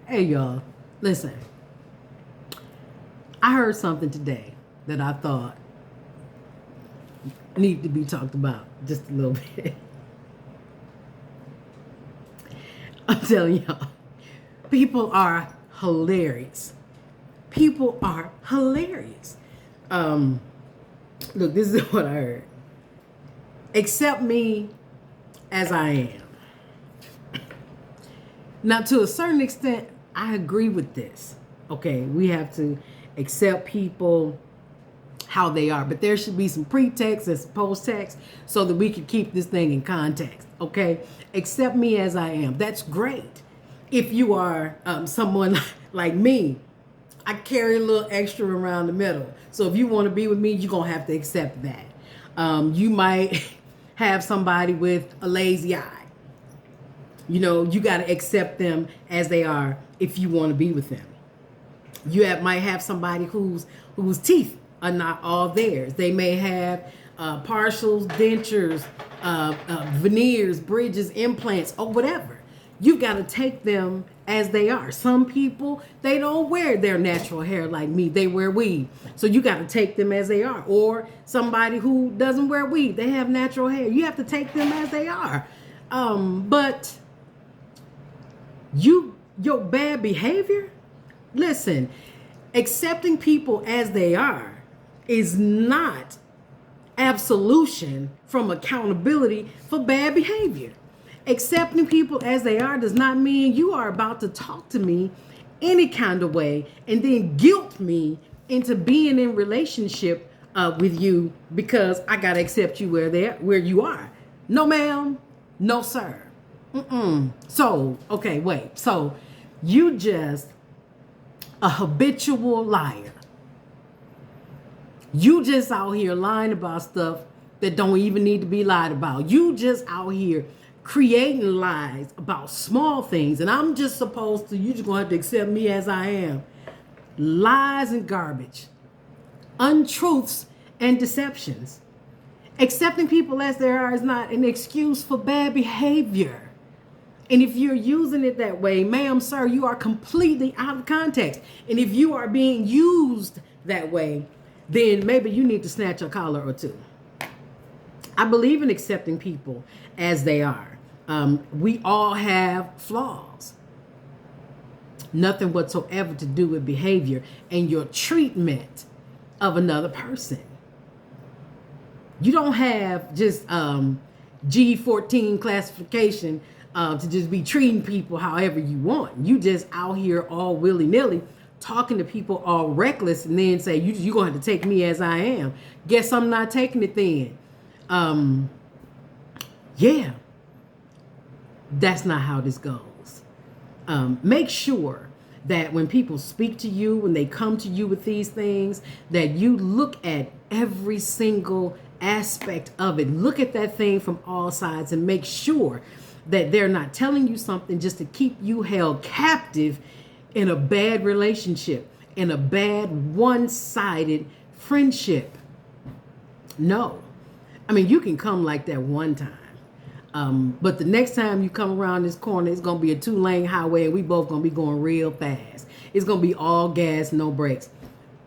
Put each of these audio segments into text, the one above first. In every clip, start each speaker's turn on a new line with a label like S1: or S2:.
S1: Hey y'all, listen. I heard something today that I thought needed to be talked about just a little bit. I'm telling y'all, people are hilarious. People are hilarious. Um, Look, this is what I heard. Accept me as I am. Now, to a certain extent, I agree with this. Okay, we have to accept people how they are, but there should be some pretext and some post-text so that we can keep this thing in context. Okay, accept me as I am. That's great. If you are someone like me, I carry a little extra around the middle. So if you want to be with me, you're gonna have to accept that. You might have somebody with a lazy eye. You got to accept them as they are if you want to be with them. Might have somebody whose teeth are not all theirs. They may have partials, dentures, veneers, bridges, implants, or whatever. You've got to take them as they are. Some people, they don't wear their natural hair like me. They wear weave. So you got to take them as they are. Or somebody who doesn't wear weave, they have natural hair. You have to take them as they are. But your bad behavior, listen, accepting people as they are is not absolution from accountability for bad behavior. Accepting people as they are does not mean you are about to talk to me any kind of way and then guilt me into being in relationship with you because I gotta accept you where you are. No, ma'am. No, sir. So, okay, wait. So, you just a habitual liar. You just out here lying about stuff that don't even need to be lied about. You just out here creating lies about small things. And I'm just supposed to, you just gonna have to accept me as I am. Lies and garbage. Untruths and deceptions. Accepting people as they are is not an excuse for bad behavior. And if you're using it that way, ma'am, sir, you are completely out of context. And if you are being used that way, then maybe you need to snatch a collar or two. I believe in accepting people as they are. We all have flaws. Nothing whatsoever to do with behavior and your treatment of another person. You don't have just G14 classification to just be treating people however you want. You just out here all willy-nilly talking to people all reckless and then say, you're going to have to take me as I am. Guess I'm not taking it then. Yeah, that's not how this goes. Make sure that when people speak to you, when they come to you with these things, that you look at every single aspect of it. Look at that thing from all sides and make sure that they're not telling you something just to keep you held captive in a bad relationship, in a bad one-sided friendship. No. I mean, you can come like that one time. But the next time you come around this corner, it's going to be a 2-lane highway and we both going to be going real fast. It's going to be all gas, no brakes.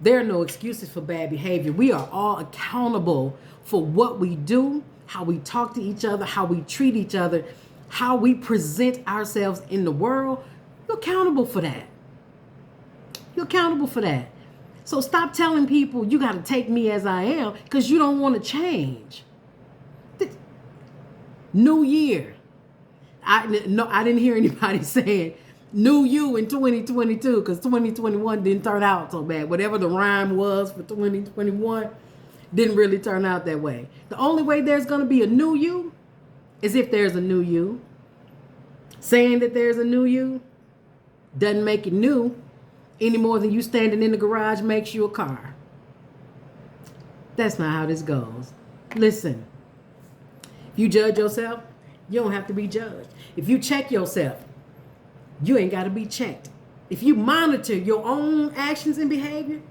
S1: There are no excuses for bad behavior. We are all accountable for what we do, how we talk to each other, how we treat each other, how we present ourselves in the world. You're accountable for that. You're accountable for that. So stop telling people you got to take me as I am because you don't want to change. New year. I didn't hear anybody saying new you in 2022 because 2021 didn't turn out so bad. Whatever the rhyme was for 2021 didn't really turn out that way. The only way there's going to be a new you is if there's a new you. Saying that there's a new you doesn't make it new any more than you standing in the garage makes you a car. That's not how this goes. Listen, if you judge yourself, you don't have to be judged. If you check yourself, you ain't got to be checked. If you monitor your own actions and behavior,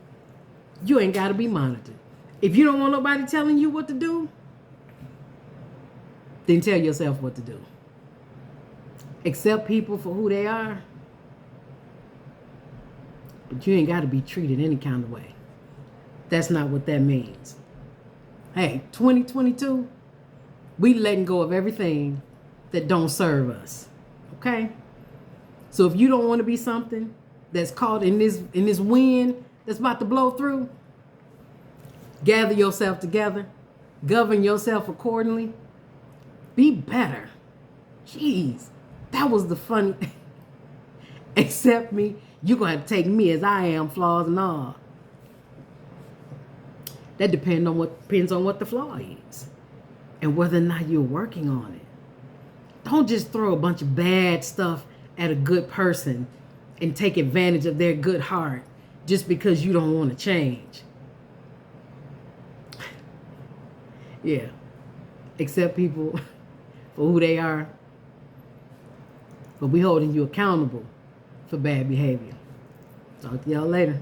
S1: you ain't got to be monitored. If you don't want nobody telling you what to do, then tell yourself what to do. Accept people for who they are. but you ain't got to be treated any kind of way. That's not what that means. Hey, 2022, we letting go of everything that don't serve us. Okay? So if you don't want to be something that's caught in this wind that's about to blow through, gather yourself together, govern yourself accordingly, be better. Jeez, that was the funny. Accept me. You're going to have to take me as I am, flaws and all. That depends on what the flaw is and whether or not you're working on it. Don't just throw a bunch of bad stuff at a good person and take advantage of their good heart just because you don't want to change. Yeah. Accept people for who they are, but we holding you accountable for bad behavior. Talk to y'all later.